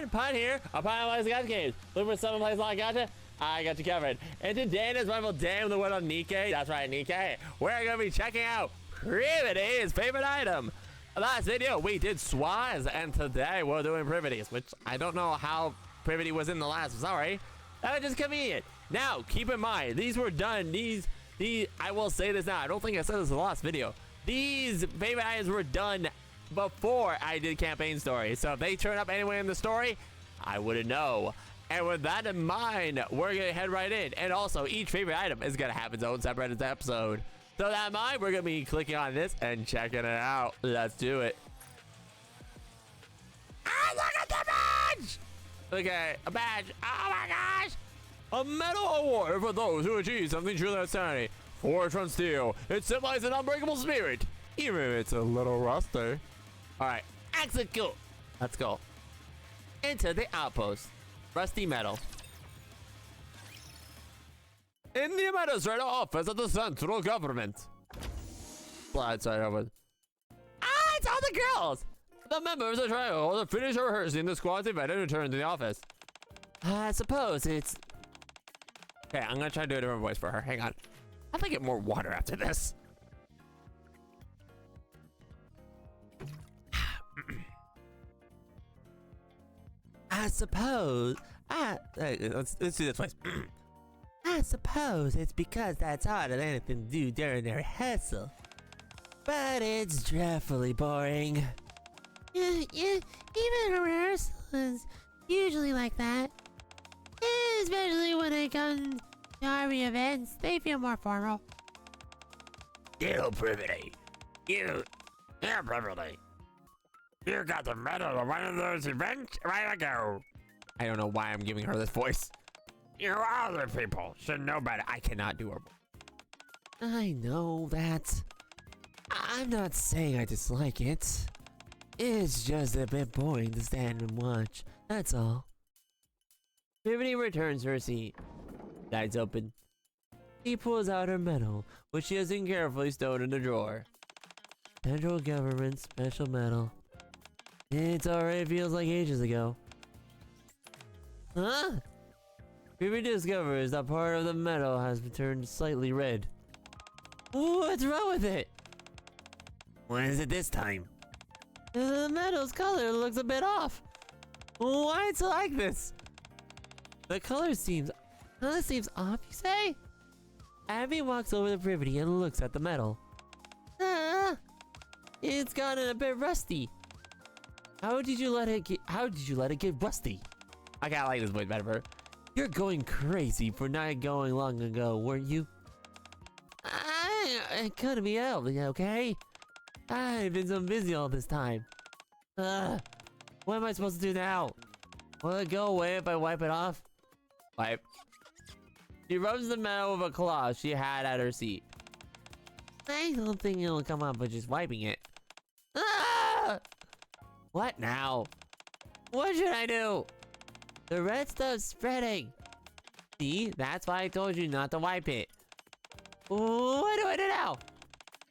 everyone, Pun here. I'm Pun Lies Guys Games. Looking for someone plays like gotcha? I got you covered. And today in this wonderful day with the word on Nikke, that's right, Nikke, we're gonna be checking out PRIVATY'S favorite item. Last video we did swans, and today we're doing PRIVATY'S, which I don't know how PRIVATY was in the last. Sorry, that was just convenient. Now keep in mind, these were done. These I will say this now. I don't think I said this in the last video. These favorite items were done before I did campaign story, so if they turn up anywhere in the story, I wouldn't know. And with that in mind, we're gonna head right in. And also, each favorite item is gonna have its own separate episode. So that in mind, we're gonna be clicking on this and checking it out. Let's do it. Ah, look at the badge! Okay, a badge. Oh my gosh! A medal award for those who achieve something truly outstanding. Forged from steel, it symbolizes an unbreakable spirit, even if it's a little rusty. All right, execute. Let's go. Into the outpost. Rusty metal. In the administrative office of the central government. Slide side over. Ah, it's all the girls. The members of the trial to finish rehearsing the squad's event and return to the office. I suppose it's... Okay, I'm gonna try to do a different voice for her. Hang on. I have to get more water after this. I suppose let's do this twice. I suppose it's because that's harder than anything to do during their rehearsal. But it's dreadfully boring. Yeah, even rehearsal is usually like that. Especially when it comes to army events, they feel more formal. You, PRIVATY. You, PRIVATY. You got the medal of one of those events right ago. I don't know why I'm giving her this voice. You other people should know better. I cannot do her voice. I know that. I'm not saying I dislike it. It's just a bit boring to stand and watch. That's all. PRIVATY returns to her seat. Eyes open. She pulls out her medal, which she has carefully stowed in a drawer. Central government special medal. It already feels like ages ago. Huh? PRIVATY discovers that part of the medal has turned slightly red. What's wrong with it? What is it this time? The medal's color looks a bit off. Why it's like this? The color seems off, you say? Abby walks over to PRIVATY and looks at the medal. It's gotten a bit rusty. How did you let it get rusty? I kinda like this voice better. You're going crazy for not going long ago, weren't you? I couldn't be helped, okay? I've been so busy all this time. What am I supposed to do now? Will it go away if I wipe it off? Wipe. She rubs the medal with a cloth she had at her seat. I don't think it'll come up by just wiping it. What now? What should I do? The red stuff's spreading. See, that's why I told you not to wipe it. What do I do now?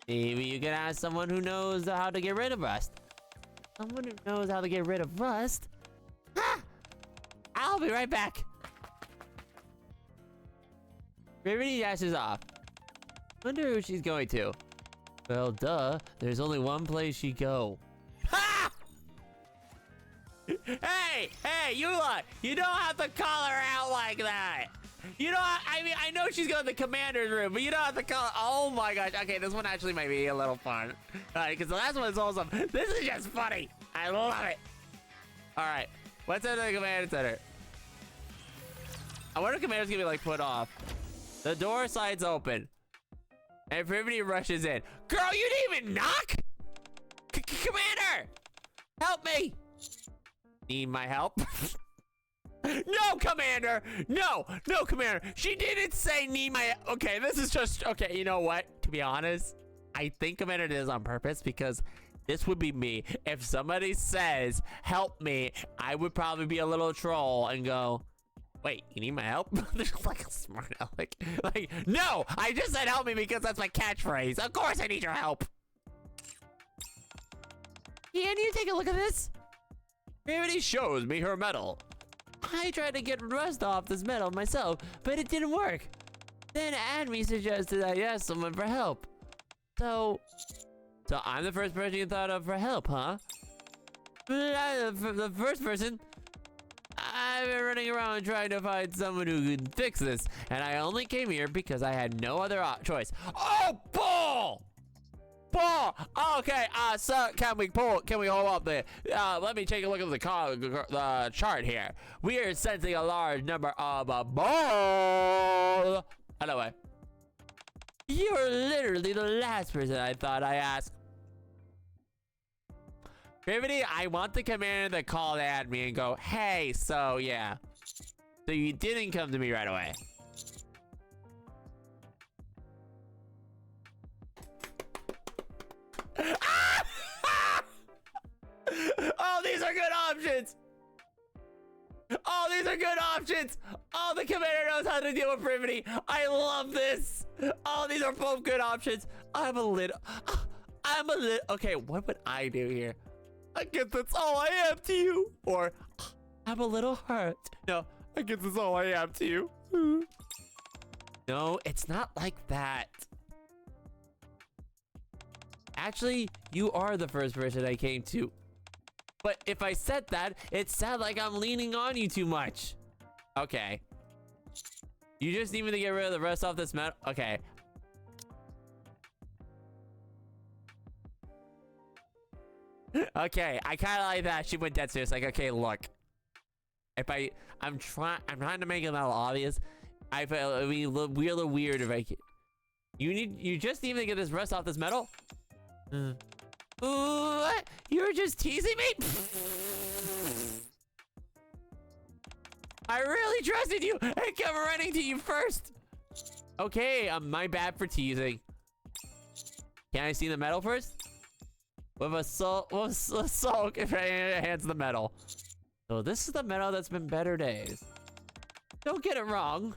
Maybe you can ask someone who knows how to get rid of rust. Someone who knows how to get rid of rust? Ha! I'll be right back. PRIVATY dashes off. Wonder who she's going to. Well, duh. There's only one place she'd go. Ha! Hey, you lot! You don't have to call her out like that. You know, I mean, I know she's going to the commander's room, but you don't have to call. Oh my gosh! Okay, this one actually might be a little fun, because the last one is awesome. This is just funny. I love it. All right, let's enter the command center. I wonder if commander's gonna be like put off. The door slides open, and PRIVATY rushes in. Girl, you didn't even knock? Commander, help me! Need my help? No, Commander! No, Commander! She didn't say need my... Okay, this is just... Okay, you know what? To be honest, I think Commander did this on purpose because this would be me. If somebody says, help me, I would probably be a little troll and go, wait, you need my help? There's like a smart aleck. Like, no! I just said help me because that's my catchphrase. Of course I need your help. Can you take a look at this? Privity shows me her medal. I tried to get rust off this medal myself, but it didn't work. Then Admi suggested I ask someone for help. So I'm the first person you thought of for help, huh? The first person? I've been running around trying to find someone who could fix this, and I only came here because I had no other choice. Oh, Paul! Paul! Okay, so can we hold up there? Let me take a look at the chart here. We are sensing a large number of ball. Anyway, you're literally the last person I thought I asked. Privity, I want the commander to call at me and go, hey, so yeah. So you didn't come to me right away. Oh, these are good options. Oh, these are good options. Oh, the commander knows how to deal with Privity. I love this. Oh, these are both good options. I'm a little, okay, what would I do here? I guess that's all I am to you. Or, I'm a little hurt. No, I guess that's all I am to you. No, it's not like that. Actually, you are the first person I came to. But if I said that, it sounds like I'm leaning on you too much. Okay. You just need me to get rid of the rest off this metal? Okay. Okay, I kind of like that. She went dead serious. Like, okay, look. If I'm trying to make it a little obvious. I feel it'd be a little weird if I could. You just need to get this rust off this metal? What? You're just teasing me? I really trusted you. I kept running to you first. Okay, my bad for teasing. Can I see the metal first? With a sulk if I hands the metal. So this is the metal that's been better days. Don't get it wrong.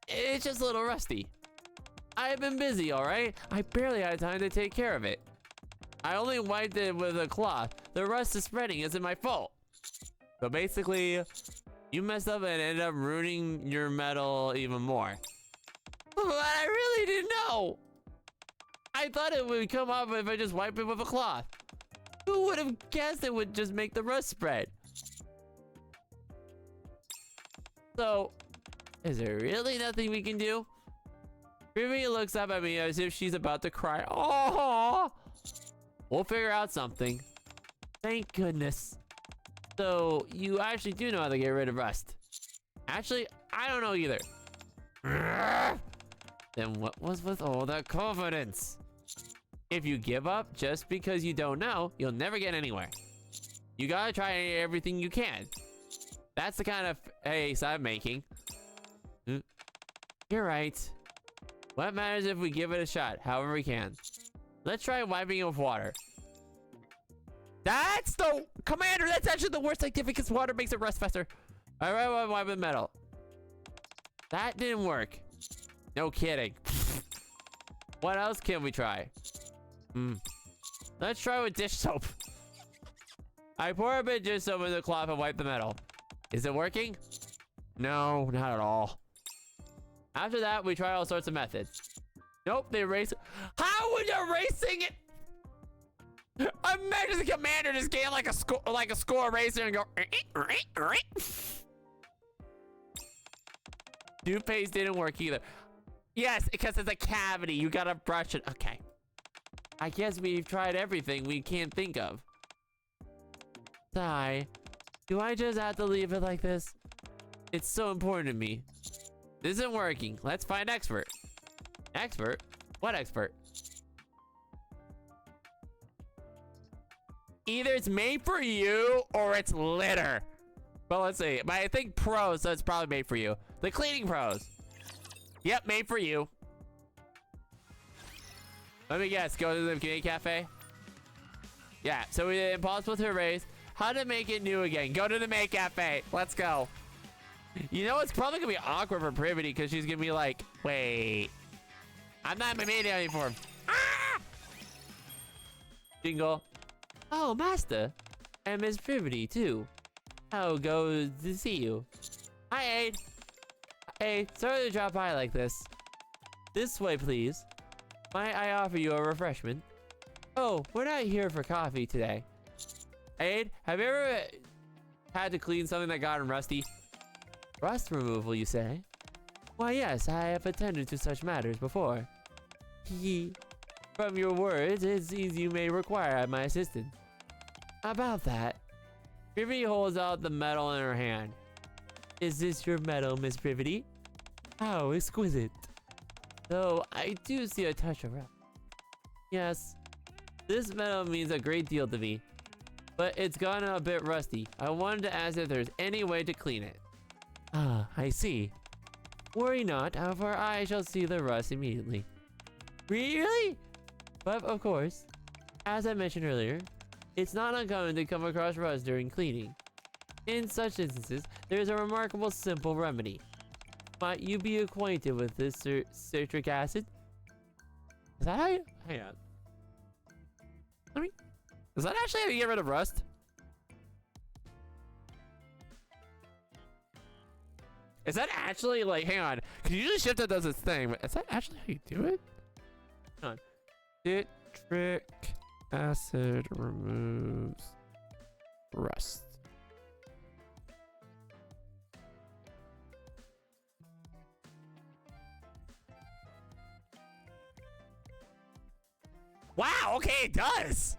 It's just a little rusty. I've been busy, all right? I barely had time to take care of it. I only wiped it with a cloth. The rust is spreading. Isn't my fault. So basically, you messed up and ended up ruining your metal even more. But I really didn't know. I thought it would come off if I just wiped it with a cloth. Who would have guessed it would just make the rust spread? So, is there really nothing we can do? Privy looks up at me as if she's about to cry. Oh! We'll figure out something. Thank goodness. So, you actually do know how to get rid of rust. Actually, I don't know either. Then what was with all that confidence? If you give up just because you don't know, you'll never get anywhere. You gotta try everything you can. That's the kind of face I'm making. You're right. What matters if we give it a shot, however we can. Let's try wiping it with water. That's the commander. That's actually the worst idea because water makes it rust faster. All right, wipe with metal. That didn't work. No kidding. What else can we try? Let's try with dish soap. I pour a bit of dish soap in the cloth and wipe the metal. Is it working? No, not at all. After that, we try all sorts of methods. Nope, they erase it. How would erasing it? Imagine the commander just getting like a score eraser and go. Toothpaste didn't work either. Yes, because it's a cavity. You gotta brush it. Okay. I guess we've tried everything we can't think of. Sigh. Do I just have to leave it like this? It's so important to me. This isn't working. Let's find expert. Expert? What expert? Either it's made for you or it's litter. Well, let's see. But I think pros, so it's probably made for you. The cleaning pros. Yep, made for you. Let me guess. Go to the community cafe. Yeah, so we did impossible to erase. How to make it new again. Go to the Make Cafe. Let's go. You know, it's probably going to be awkward for Privity because she's going to be like, wait. I'm not in my media uniform. Ah! Jingle. Oh, master. And Miss Privity, too. How goes to see you? Hi, Aid. Hey, sorry to drop by like this. This way, please. Might I offer you a refreshment? Oh, we're not here for coffee today. Aid, have you ever had to clean something that got rusty? Rust removal, you say? Why, yes, I have attended to such matters before. From your words, it seems you may require my assistance. About that, Privity holds out the medal in her hand. Is this your medal, Miss Privity? How exquisite. Though I do see a touch of rust. Yes, this medal means a great deal to me, but it's gotten a bit rusty. I wanted to ask if there's any way to clean it. Ah, I see. Worry not, for I shall see the rust immediately. Really? But of course, as I mentioned earlier, it's not uncommon to come across rust during cleaning. In such instances, there is a remarkable simple remedy. Might you be acquainted with this citric acid? Is that how you... Hang on. Is that actually how you get rid of rust? Is that actually like... Hang on. Because usually Shifter does this thing, but is that actually how you do it? Hang on. Citric acid removes rust. Wow, okay, it does.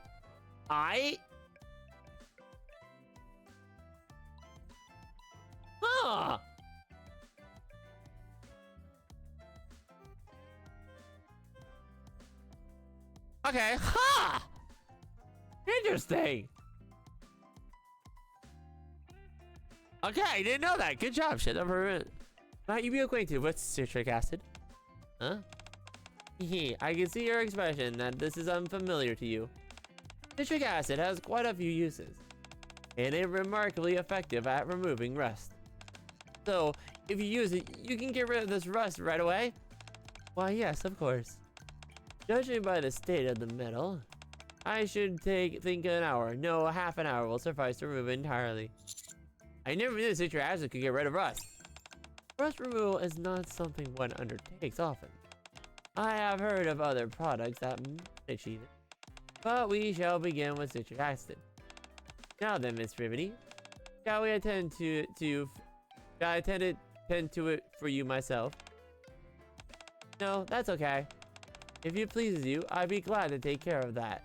Huh. Okay, huh. Interesting. Okay, I didn't know that. Good job, shit. Might you be acquainted with citric acid? Huh? I can see your expression that this is unfamiliar to you. Citric acid has quite a few uses, and it's remarkably effective at removing rust. So, if you use it, you can get rid of this rust right away? Why, yes, of course. Judging by the state of the metal, I should think an hour. No, half an hour will suffice to remove it entirely. I never knew citric acid could get rid of rust. Rust removal is not something one undertakes often. I have heard of other products that achieve it, but we shall begin with citric acid. Now then, Miss Privity, shall we attend to it for you myself? No, that's okay. If it pleases you, I'd be glad to take care of that.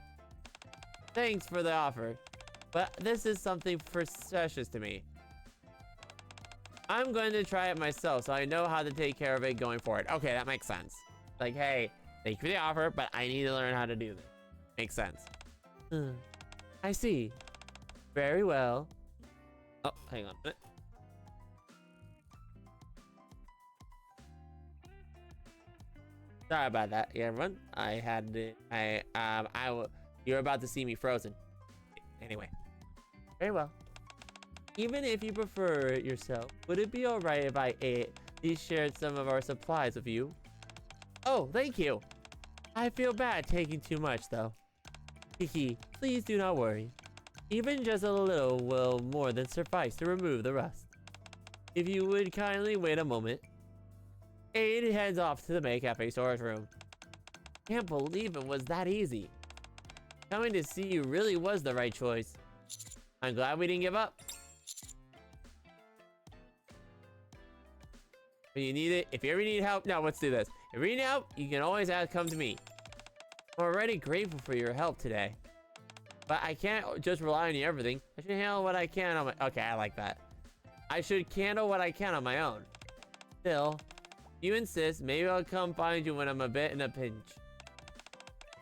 Thanks for the offer, but this is something precious to me. I'm going to try it myself so I know how to take care of it going forward. Okay, that makes sense. Like, hey, thank you for the offer, but I need to learn how to do this. Makes sense. I see. Very well. Oh, hang on a minute. Sorry about that, everyone. You're about to see me frozen. Anyway. Very well. Even if you prefer it yourself, would it be alright if I at least shared some of our supplies with you? Oh, thank you. I feel bad taking too much, though. Please do not worry. Even just a little will more than suffice to remove the rust. If you would kindly wait a moment. Aid heads off to the Mik Cafe storage room. Can't believe it was that easy. Coming to see you really was the right choice. I'm glad we didn't give up. When you need it, if you ever need help, now let's do this. If you need help, you can always come to me. I'm already grateful for your help today. But I can't just rely on you everything. I should handle what I can on my... Okay, I like that. I should handle what I can on my own. Still, if you insist, maybe I'll come find you when I'm a bit in a pinch.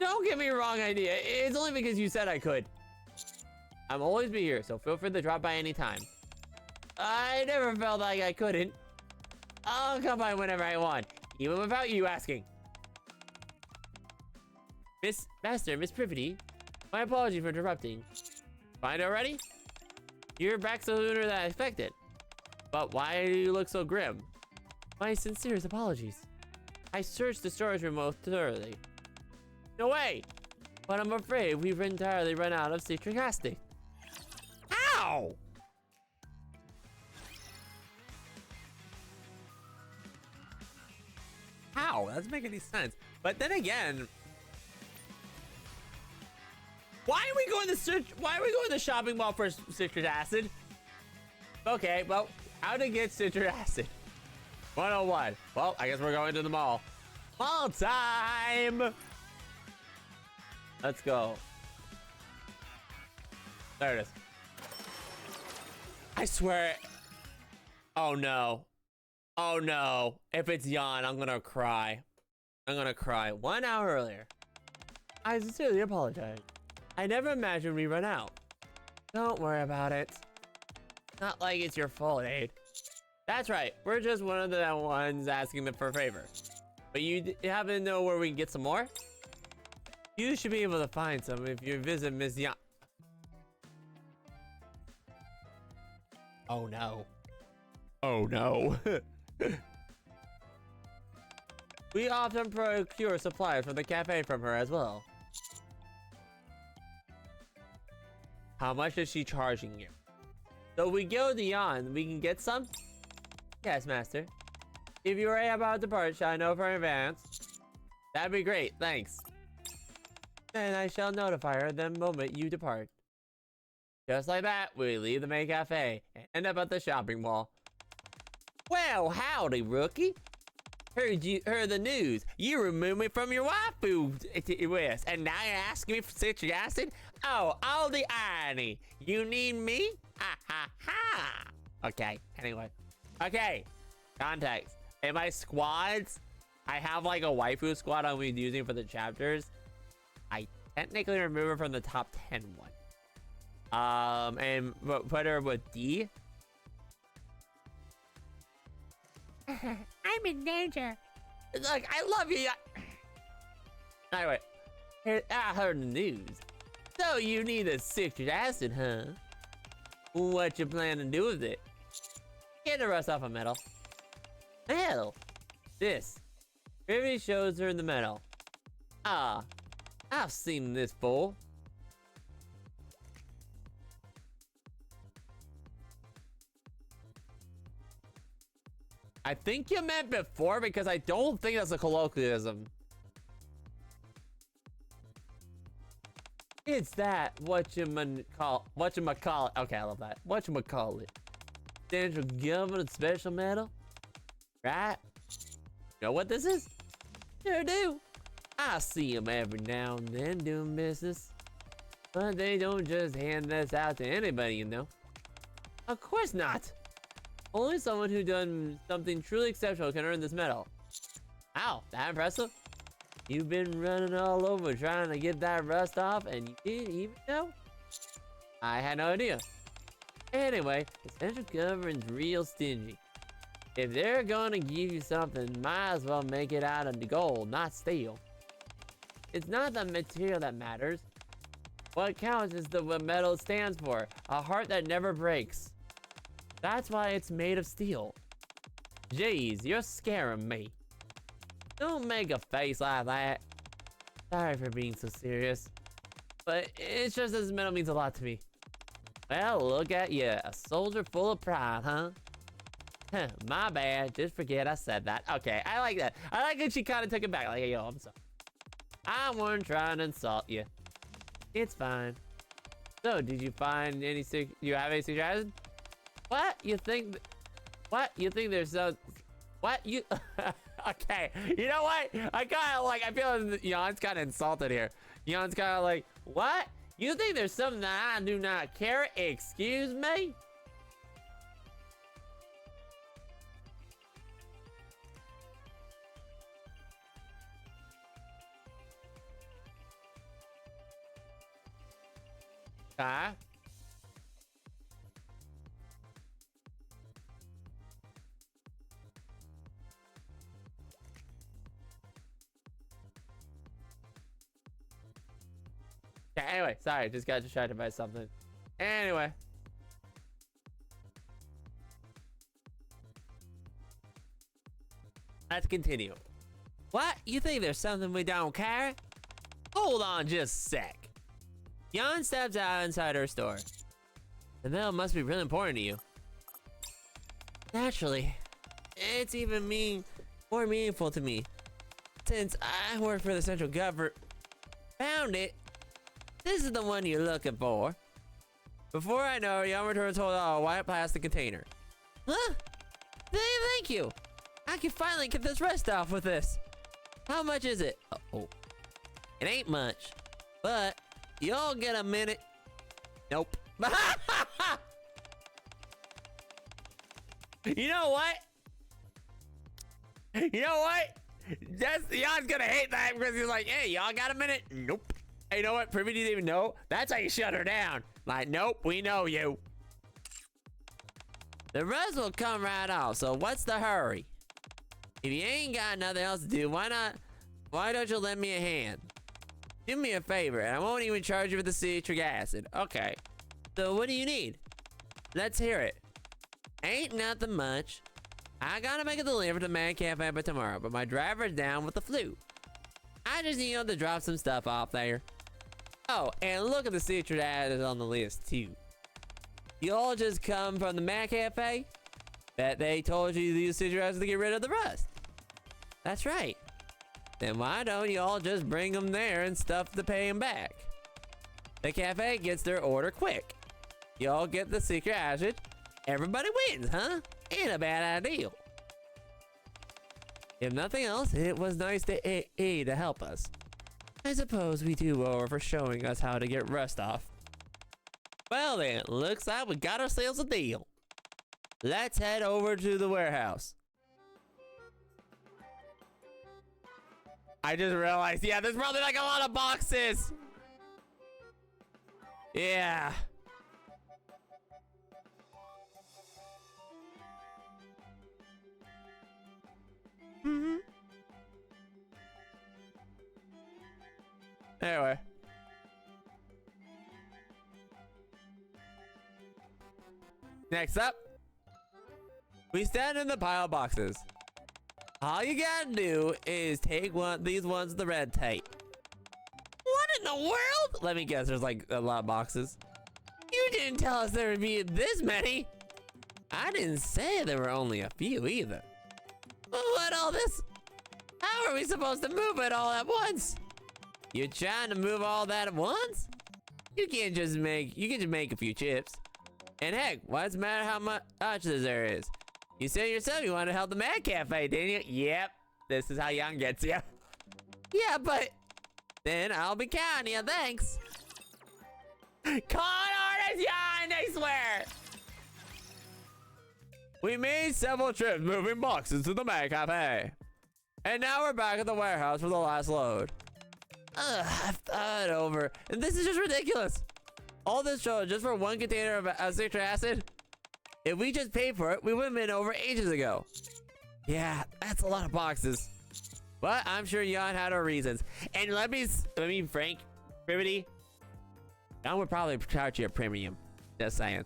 Don't get me wrong idea. It's only because you said I could. I'm always be here, so feel free to drop by anytime. I never felt like I couldn't. I'll come by whenever I want, even without you asking. Miss Privity, my apologies for interrupting. Find already? You're back sooner than I expected. But why do you look so grim? My sincerest apologies. I searched the storage room most thoroughly. No way! But I'm afraid we've entirely run out of citric acid. How? How? That doesn't make any sense. But then again, why are we going to search? Why are we going to the shopping mall for citric acid? Okay, well, how to get citric acid? 101. Well, I guess we're going to the mall. Mall time! Let's go. There it is. I swear. Oh no. Oh no. If it's Jan, I'm gonna cry. I'm gonna cry. 1 hour earlier. I sincerely apologize. I never imagined we run out. Don't worry about it. Not like it's your fault, Aid. That's right. We're just one of the ones asking them for a favor. But you happen to know where we can get some more? You should be able to find some if you visit Miss Jan. Oh no. Oh no. We often procure supplies from the cafe from her as well. How much is she charging you? So we go to Jan, we can get some? Yes, master. If you are about to depart, I know for advance. That'd be great, thanks. Then I shall notify her the moment you depart. Just like that, we leave the main cafe and end up at the shopping mall. Well, howdy, rookie. Heard the news. You removed me from your waifu list, and now you're asking me for citric acid? Oh, all the irony. You need me? Ha ha ha. Okay, anyway. Okay, context. In my squads, I have like a waifu squad I'll be using for the chapters. I technically remove her from the top 10 one. And put her with D. I'm in danger. Look, I love you. Anyway, I heard the news. So you need a citric acid, huh? What you plan to do with it? Get the rust off a medal. Medal? This. Privy shows her the medal. Ah, I've seen this fool. I think you meant before because I don't think that's a colloquialism. It's that whatchamacallit. Okay, I love that. Whatchamacallit. Central government special medal? Right? You know what this is? Sure do. I see them every now and then doing business. But they don't just hand this out to anybody, you know. Of course not. Only someone who done something truly exceptional can earn this medal. Wow, that impressive? You've been running all over trying to get that rust off and you didn't even know? I had no idea. Anyway, the central government's real stingy. If they're gonna give you something, might as well make it out of the gold, not steel. It's not the material that matters. What counts is the metal it stands for, a heart that never breaks. That's why it's made of steel. Jeez, you're scaring me. Don't make a face like that. Sorry for being so serious. But it's just this metal means a lot to me. Well, look at you, a soldier full of pride, huh? My bad, just forget I said that. Okay, I like that. I like that she kind of took it back. Like, yo, I'm sorry. I wasn't trying to insult you. It's fine. So, did you find any you have any citric acid? What? You think there's so... What? You... Okay, you know what? I kind of like, I feel Jan's kind of insulted here. Jan's kind of like, what? You think there's something that I do not care? Excuse me? Huh? Okay, anyway, sorry, just got distracted by something. Anyway. Let's continue. What? You think there's something we don't care? Hold on just a sec. Jan steps out inside her store. The mail must be really important to you. Naturally. It's even more meaningful to me. Since I work for the central government. Found it. This is the one you're looking for. Before I know it, Yamato told a white plastic container. Huh? Thank you. I can finally get this rest off with this. How much is it? Oh. It ain't much. But you'll get a minute. Nope. You know what? You know what? Y'all's gonna hate that because he's like, hey, y'all got a minute? Nope. Hey, you know what? Privy didn't even know. That's how you shut her down. Like, nope, we know you. The rest will come right off, so what's the hurry? If you ain't got nothing else to do, why don't you lend me a hand? Do me a favor, and I won't even charge you for the citric acid. Okay. So what do you need? Let's hear it. Ain't nothing much. I gotta make a delivery to Man Cafe by tomorrow, but my driver's down with the flu. I just need to drop some stuff off there. Oh, and look at the citric acid on the list too. You all just come from the Man Cafe? Bet they told you to use citric acid to get rid of the rust. That's right. Then why don't you all just bring them there and stuff to pay them back? The cafe gets their order quick. You all get the citric acid. Everybody wins, huh? Ain't a bad idea. If nothing else, it was nice to to help us. I suppose we do owe her for showing us how to get rust off. Well then, looks like we got ourselves a deal. Let's head over to the warehouse. I just realized, yeah, there's probably like a lot of boxes. Yeah. Anyway. Next up, we stand in the pile of boxes. All you gotta do is take these ones, the red tape. What in the world? Let me guess, there's like a lot of boxes. You didn't tell us there would be this many. I didn't say there were only a few either. What all this? How are we supposed to move it all at once? You're trying to move all that at once? You can just make a few chips. And heck, why does it matter how much there is? You said yourself you wanted to help the Man Cafe, didn't you? Yep, this is how Young gets you. Yeah, but then I'll be counting you, thanks. Con artist, Young, I swear. We made several trips moving boxes to the Man Cafe. And now we're back at the warehouse for the last load. I've thought it over, and this is just ridiculous. All this trouble just for one container of citric acid? If we just paid for it, we would have been over ages ago. Yeah, that's a lot of boxes. But I'm sure Jan had her reasons. And let me frank, Privity, Jan would probably charge you a premium. Just saying.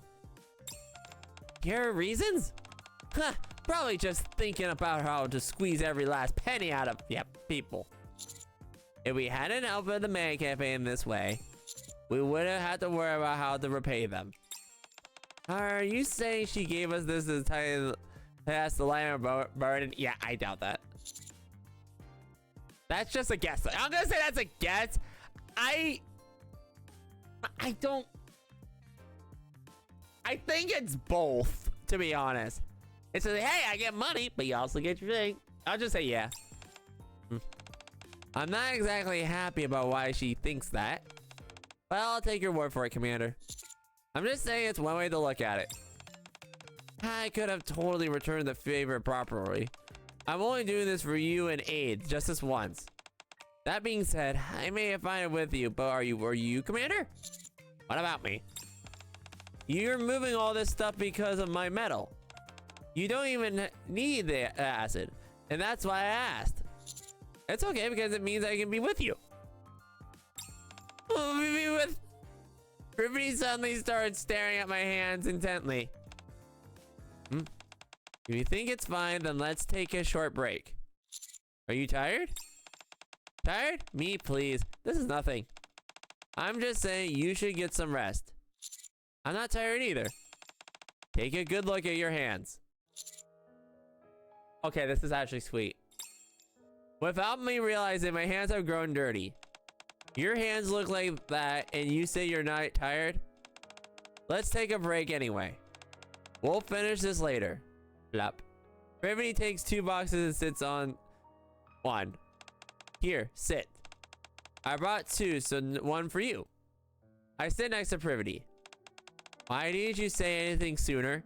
Your reasons? Huh, probably just thinking about how to squeeze every last penny out of, people. If we hadn't helped the Man Cafe in this way, we wouldn't have to worry about how to repay them. Are you saying she gave us this to tie past the line of burden? Yeah, I doubt that. That's just a guess. I'm gonna say that's a guess. I think it's both, to be honest. It's like, hey, I get money, but you also get your thing. I'll just say yeah. I'm not exactly happy about why she thinks that. But I'll take your word for it, Commander. I'm just saying it's one way to look at it. I could have totally returned the favor properly. I'm only doing this for you and Aid, just this once. That being said, I may have found it with you, but were you Commander? What about me? You're moving all this stuff because of my medal. You don't even need the acid, and that's why I asked. It's okay because it means I can be with you. Be with. Privity suddenly started staring at my hands intently. If you think it's fine, then let's take a short break. Are you tired? Tired? Me, please. This is nothing. I'm just saying you should get some rest. I'm not tired either. Take a good look at your hands. Okay, this is actually sweet. Without me realizing, my hands have grown dirty. Your hands look like that, and you say you're not tired? Let's take a break anyway. We'll finish this later. Flop. Privity takes 2 boxes and sits on 1. Here, sit. I brought 2, so 1 for you. I sit next to Privity. Why didn't you say anything sooner?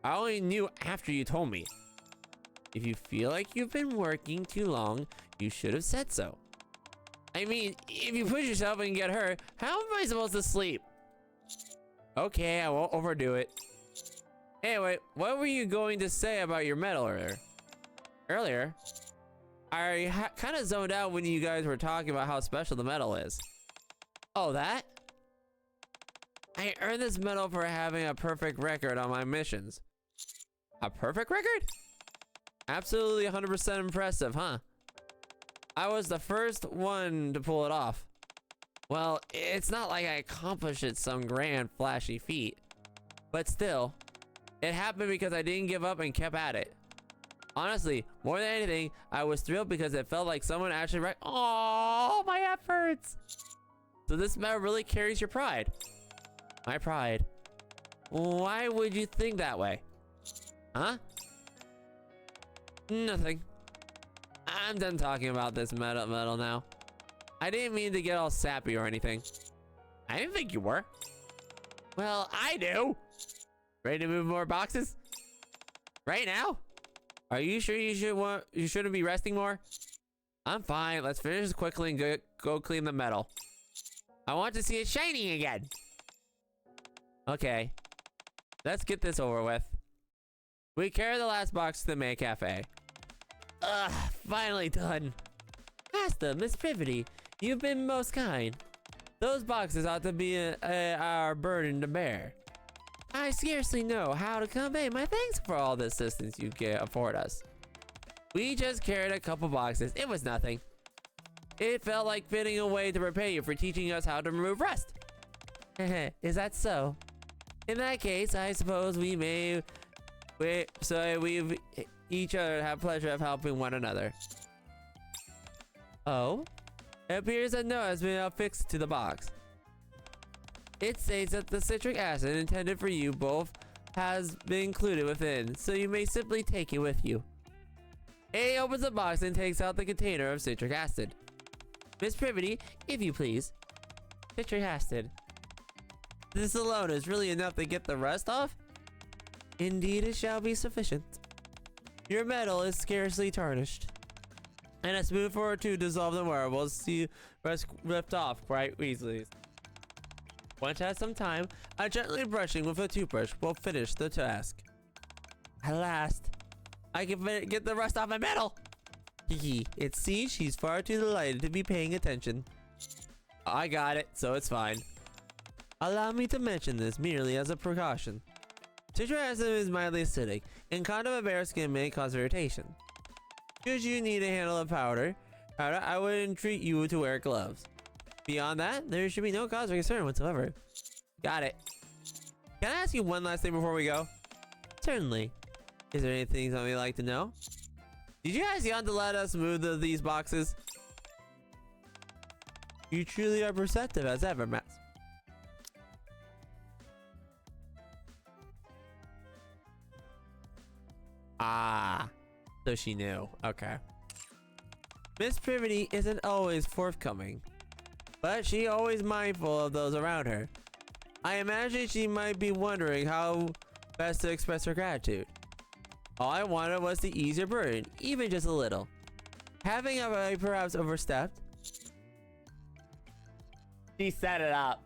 I only knew after you told me. If you feel like you've been working too long, you should have said so. I mean, if you push yourself and get hurt, how am I supposed to sleep? Okay, I won't overdo it. Anyway, what were you going to say about your medal earlier? I kind of zoned out when you guys were talking about how special the medal is. Oh, that? I earned this medal for having a perfect record on my missions. A perfect record? Absolutely 100% impressive, huh? I was the first one to pull it off. Well, it's not like I accomplished it some grand flashy feat. But still, it happened because I didn't give up and kept at it. Honestly, more than anything, I was thrilled because it felt like someone actually oh, my efforts! So this medal really carries your pride. My pride. Why would you think that way? Huh? Nothing. I'm done talking about this medal now. I didn't mean to get all sappy or anything. I didn't think you were. Well, I do. Ready to move more boxes? Right now? Are you sure you shouldn't be resting more? I'm fine. Let's finish this quickly and go clean the medal. I want to see it shining again. Okay. Let's get this over with. We carry the last box to the main cafe. Ugh, finally done. Master, Miss Privity, you've been most kind. Those boxes ought to be our burden to bear. I scarcely know how to convey my thanks for all the assistance you afford us. We just carried a couple boxes. It was nothing. It felt like fitting a way to repay you for teaching us how to remove rust. Is that so? In that case, I suppose we each other have pleasure of helping one another. Oh? It appears a note has been affixed to the box. It states that the citric acid intended for you both has been included within, so you may simply take it with you. A opens the box and takes out the container of citric acid. Miss Privity, if you please. Citric acid. This alone is really enough to get the rust off? Indeed, it shall be sufficient. Your metal is scarcely tarnished, and a spoonful or 2 dissolved in water will see rust ripped off quite easily. Once has some time, a gently brushing with a toothbrush will finish the task. At last, I can get the rust off my metal. It seems she's far too delighted to be paying attention. I got it, so it's fine. Allow me to mention this merely as a precaution. Citric acid is mildly acidic, and contact with bare skin may cause irritation. Should you need a handle of powder, I would entreat you to wear gloves. Beyond that, there should be no cause for concern whatsoever. Got it. Can I ask you one last thing before we go? Certainly. Is there anything you'd like to know? Did you guys want to let us move these boxes? You truly are perceptive as ever, Matt. Ah, so she knew. Okay. Miss Privity isn't always forthcoming, but she always mindful of those around her. I imagine she might be wondering how best to express her gratitude. All I wanted was to ease your burden, even just a little. Having I perhaps overstepped? She set it up.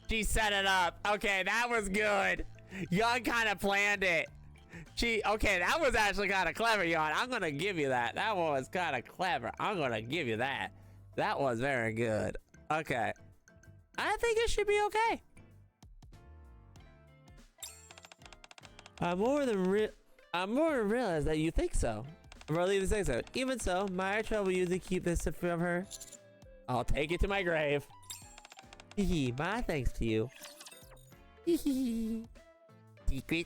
She set it up. Okay, that was good. Yon kind of planned it. Okay, that was actually kind of clever, Yon. I'm gonna give you that. That one was kind of clever. I'm gonna give you that. That was very good. Okay. I think it should be okay. I'm more than realize that you think so. I'm really to say so. Even so, my trouble you to keep this from her. I'll take it to my grave. My thanks to you.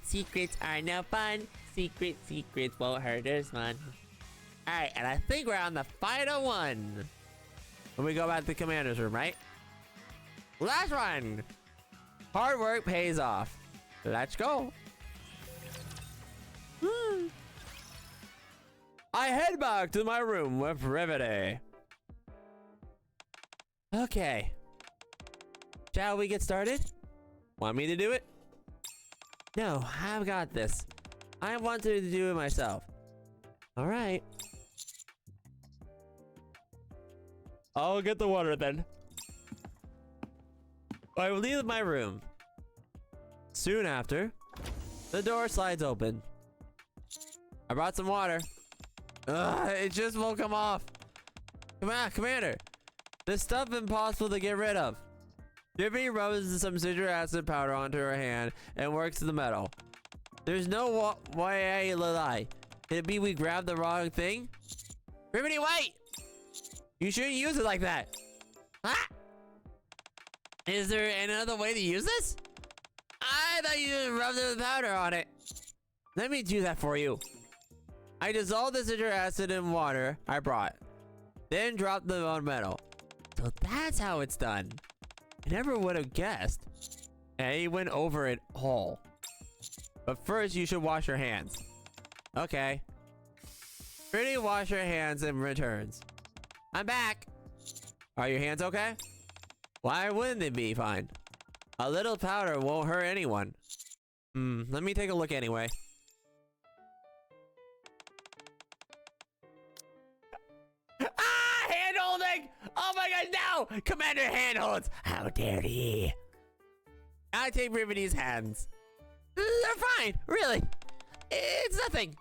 Secrets are no fun. Secrets won't hurt us, man. Alright, and I think we're on the final one. When we go back to the commander's room, right? Last one. Hard work pays off. Let's go. I head back to my room with Privity. Okay. Shall we get started? Want me to do it? No, I've got this. I wanted to do it myself. Alright. I'll get the water then. I will leave my room. Soon after, the door slides open. I brought some water. It just won't come off. Come on, Commander. This stuff impossible to get rid of. Jimmy rubs some citric acid powder onto her hand and works the metal. There's no way I lie. Could it be we grabbed the wrong thing? Privity, wait! You shouldn't use it like that. Ah! Is there another way to use this? I thought you just rubbed the powder on it. Let me do that for you. I dissolved the citric acid in water I brought. Then dropped the on metal. So that's how it's done. I never would have guessed. And he went over it all. But first you should wash your hands. Okay. Pretty wash your hands and returns. I'm back. Are your hands okay? Why wouldn't they be fine? A little powder won't hurt anyone. Let me take a look anyway. Hand holding! Oh my god, no! Commander handholds! How dare he? I take Privity's hands. They're fine, really. It's nothing.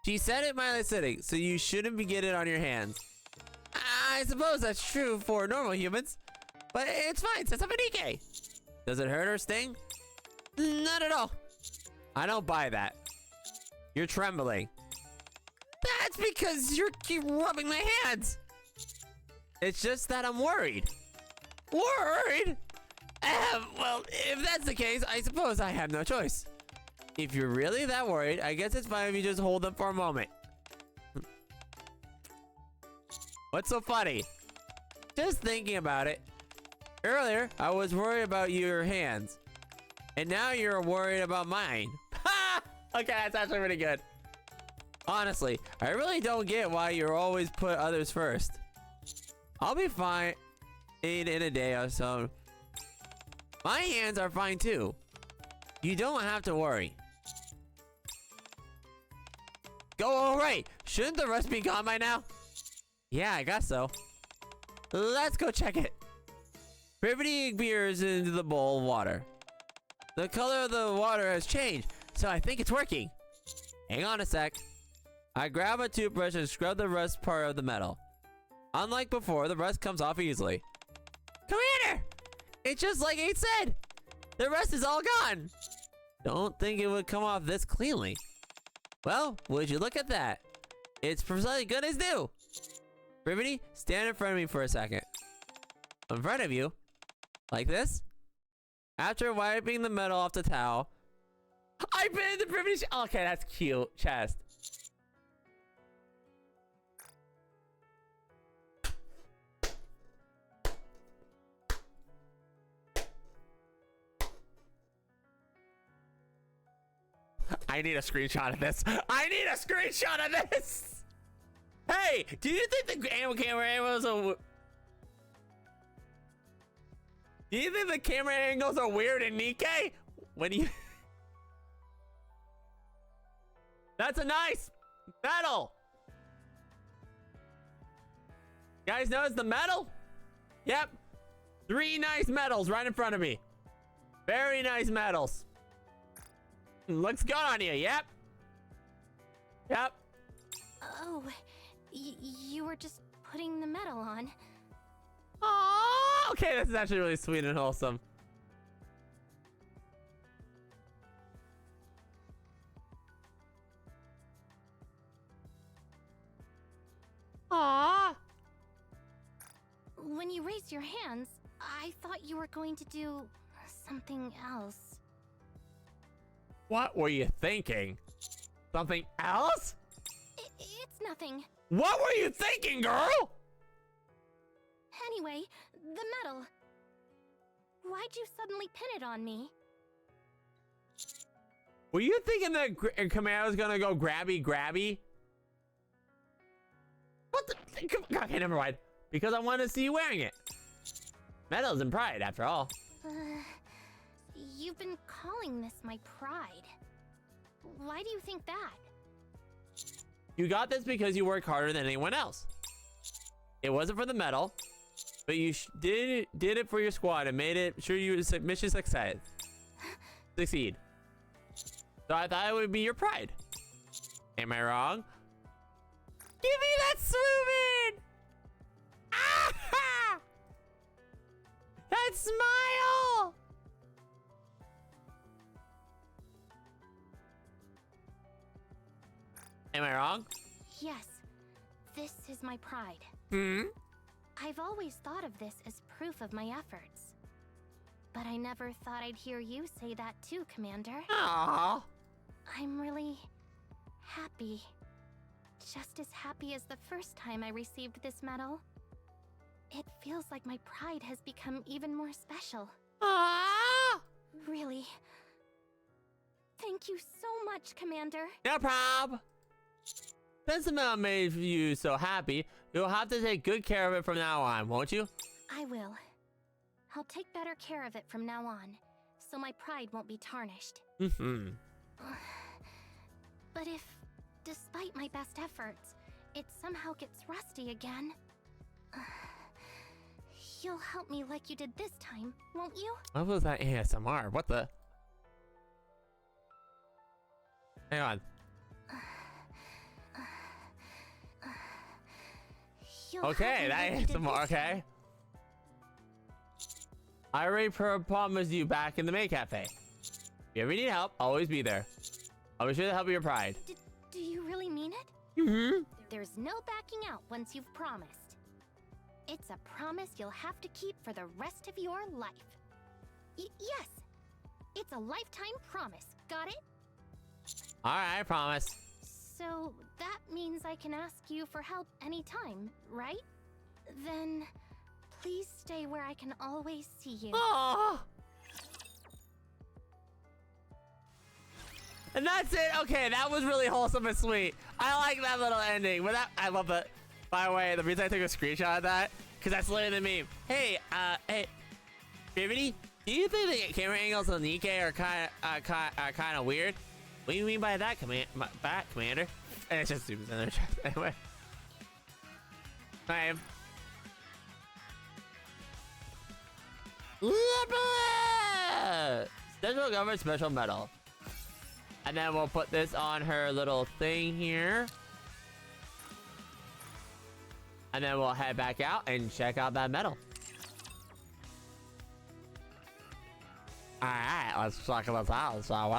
She said it mildly acidic, so you shouldn't be getting it on your hands. I suppose that's true for normal humans, but it's fine since I'm a Nikke. Does it hurt or sting? Not at all. I don't buy that. You're trembling. That's because you keep rubbing my hands. It's just that I'm worried. Worried? Well, if that's the case, I suppose I have no choice. If you're really that worried, I guess it's fine if you just hold them for a moment. What's so funny? Just thinking about it. Earlier, I was worried about your hands. And now you're worried about mine. Ha! Okay, that's actually pretty good. Honestly, I really don't get why you always put others first. I'll be fine in a day or so. My hands are fine too. You don't have to worry. Go alright. Shouldn't the rest be gone by now? Yeah, I guess so. Let's go check it. Privity peers into the bowl of water. The color of the water has changed, so I think it's working. Hang on a sec. I grab a toothbrush and scrub the rust part of the metal. Unlike before, the rust comes off easily. Commander! It's just like Ace said! The rust is all gone! Don't think it would come off this cleanly. Well, would you look at that? It's precisely good as new! Privity, stand in front of me for a second. In front of you? Like this? After wiping the metal off the towel, I bit the Privity. Okay, that's cute. Chest. I need a screenshot of this. I need a screenshot of this. Hey, do you think the camera angles are? Do you think the camera angles are weird in Nikke? When you? That's a nice medal. You guys notice the medal? Yep. 3 nice medals right in front of me. Very nice medals. Looks good on you. Yep. Yep. Oh, you were just putting the medal on. Oh, okay. This is actually really sweet and wholesome. Aww. When you raised your hands, I thought you were going to do something else. What were you thinking? Something else? It's nothing. What were you thinking, girl? Anyway, the medal. Why'd you suddenly pin it on me? Were you thinking that Command was gonna go grabby? What the? Okay, never mind. Because I want to see you wearing it. Medals and pride, after all. You've been calling this my pride. Why do you think that? You got this because you work harder than anyone else. It wasn't for the medal, but you did it for your squad and made it sure you mission succeed. So I thought it would be your pride. Am I wrong? Give me that swoop! Ah! That smile! Am I wrong? Yes, this is my pride. Hmm? I've always thought of this as proof of my efforts. But I never thought I'd hear you say that too, Commander. Aww. I'm really happy. Just as happy as the first time I received this medal. It feels like my pride has become even more special. Aww. Really. Thank you so much, Commander. No problem. Since the medal made you so happy, you'll have to take good care of it from now on, won't you? I will. I'll take better care of it from now on, so my pride won't be tarnished. Mm-hmm. But if, despite my best efforts, it somehow gets rusty again, you'll help me like you did this time, won't you? What was that ASMR? What the? Hang on. Okay, that ASMR, okay. I already promised you back in the maid cafe. If you ever need help, always be there. I'll be sure to help your pride. Do you really mean it? Mm-hmm. There's no backing out once you've promised. It's a promise you'll have to keep for the rest of your life. Yes, it's a lifetime promise. Got it? All right, I promise. So that means I can ask you for help anytime, right? Then please stay where I can always see you. Aww. And that's it. Okay, that was really wholesome and sweet. I like that little ending. But I love it. By the way, the reason I took a screenshot of that, because that's literally the meme. Hey, Privity, do you think the camera angles on Nikke are kind of weird? What do you mean by that, Commander? And it's just zooms in there. Anyway. I am. Central Government Special Medal. And then we'll put this on her little thing here. And then we'll head back out and check out that medal. Alright, let's check this out, shall we?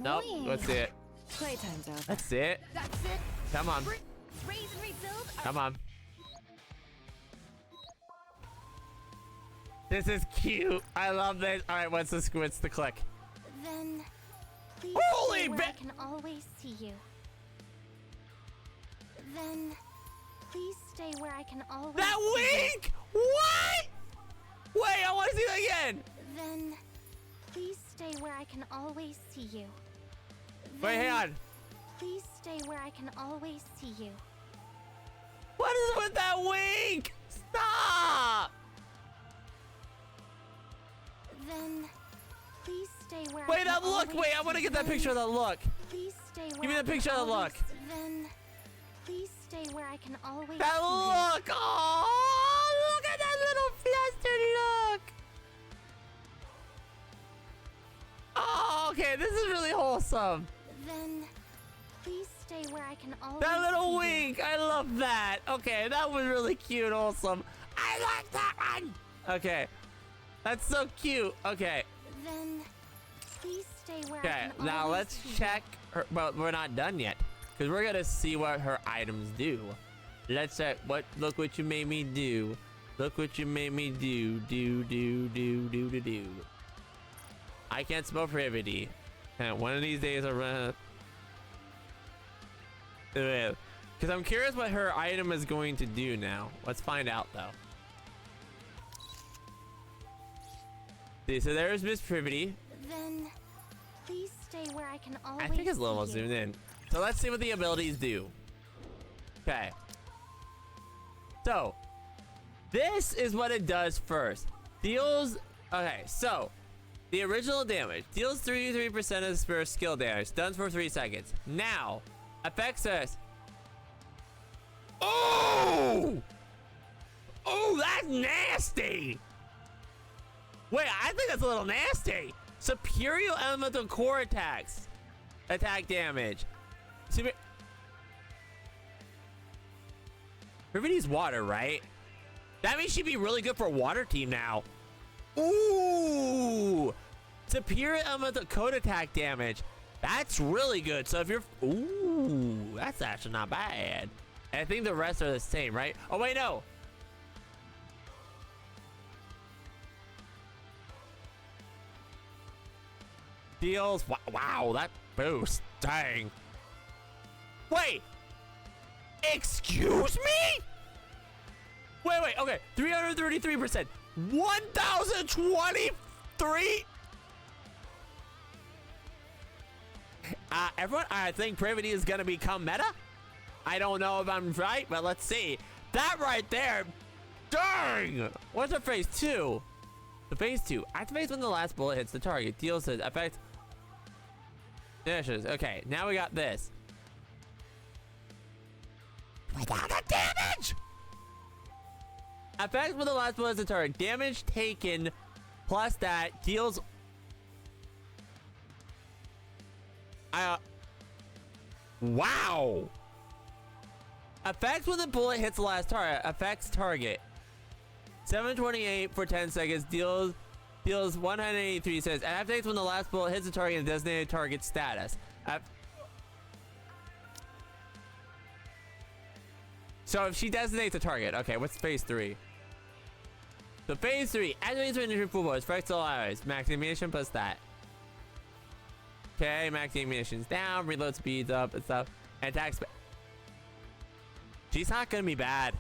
Nope, let's see it. Playtime's over. That's it. That's it. Come on. Raise and rebuild. Come on. This is cute. I love this. All right, what's the click? Then please Holy stay where I ba- can always see you. Then please stay where I can always That see you. wink! What? Wait, I want to see that again. Then please stay where I can always see you. Wait, hang Then on. Please stay where I can always see you. What is with that wink? Stop! Then please stay where I Wait, can that look. always Wait, I want to see get that you. picture of that look. Please stay where Give me I the can picture of the always- look. Then please stay where I can always That see you. look. Oh, look at that little flustered look. Oh, okay. This is really wholesome. Then please stay where I can always That little see you. wink. I love that. Okay, that was really cute, wholesome. I like that one. Okay. That's so cute. Okay. Then please stay where I Okay, can now always let's see you. check her. Well, we're not done yet because we're gonna see what her items do. Let's check. Look what you made me do. Look what you made me do. Do. I can't spell Privity. And one of these days I'll run. Because I'm curious what her item is going to do now. Let's find out though. See, so there's Miss Privity. Then please stay where I can always I think it's a little see zoomed you. in. So let's see what the abilities do. Okay. So this is what it does first. Deals. Okay, so the original damage deals 33% of the skill damage, stuns for 3 seconds. Now affects us. Oh! Oh, that's nasty! Wait, I think that's a little nasty. Superior elemental core attacks. Attack damage. Everybody's water, right? That means she'd be really good for a water team now. Ooh! Superior elemental code attack damage. That's really good. So if you're... Ooh, that's actually not bad. And I think the rest are the same, right? Oh, wait, no. Deals... Wow, that boost. Dang. Wait. Excuse me? Wait, okay. 333%. 1,023? Everyone, I think Privity is going to become meta. I don't know if I'm right, but let's see. That right there. Dang. What's her phase 2? The phase 2. Activates when the last bullet hits the target. Deals the effect. Okay, now we got this. Without the damage! Effects when the last bullet hits the target. Damage taken plus that deals. Wow. Effects when the bullet hits the last target. Affects target. 728 for 10 seconds. Deals 183 cents. And activates when the last bullet hits the target and designated target status. So if she designates a target, okay, what's phase 3? So phase 3, activates when your full voice, affects all allies, max ammunition plus that. Okay, max ammunition's down, reload speeds up and stuff, and attack speed. She's not gonna be bad.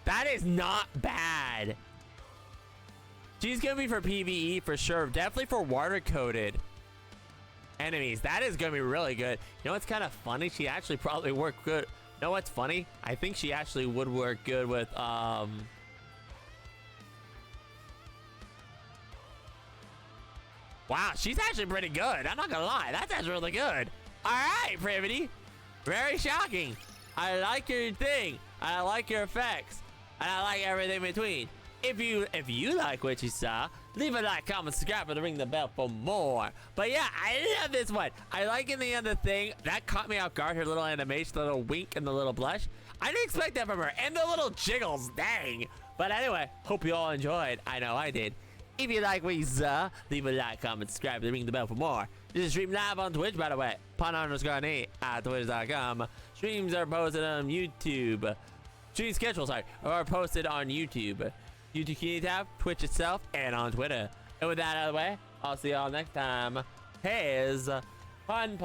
That is not bad. She's gonna be for PvE for sure, definitely for water coated enemies. That is gonna be really good. You know what's kind of funny? She actually probably worked good. You know what's funny? I think she actually would work good with wow, she's actually pretty good. I'm not gonna lie, that's actually really good. All right, Privity, very shocking. I like your thing. I like your effects, and I like everything in between. If you like what you saw, leave a like, comment, subscribe, and ring the bell for more. But yeah, I love this one. I like in the end the thing that caught me off guard. Her little animation, the little wink, and the little blush. I didn't expect that from her, and the little jiggles. Dang. But anyway, hope you all enjoyed. I know I did. If you like what you saw, leave a like, comment, subscribe, and ring the bell for more. This is stream live on Twitch, by the way. Pun_Nate at Twitch.com. Streams are posted on YouTube. Stream schedules are posted on YouTube. YouTube community tab, Twitch itself, and on Twitter. And with that out of the way, I'll see y'all next time. Here's Pun.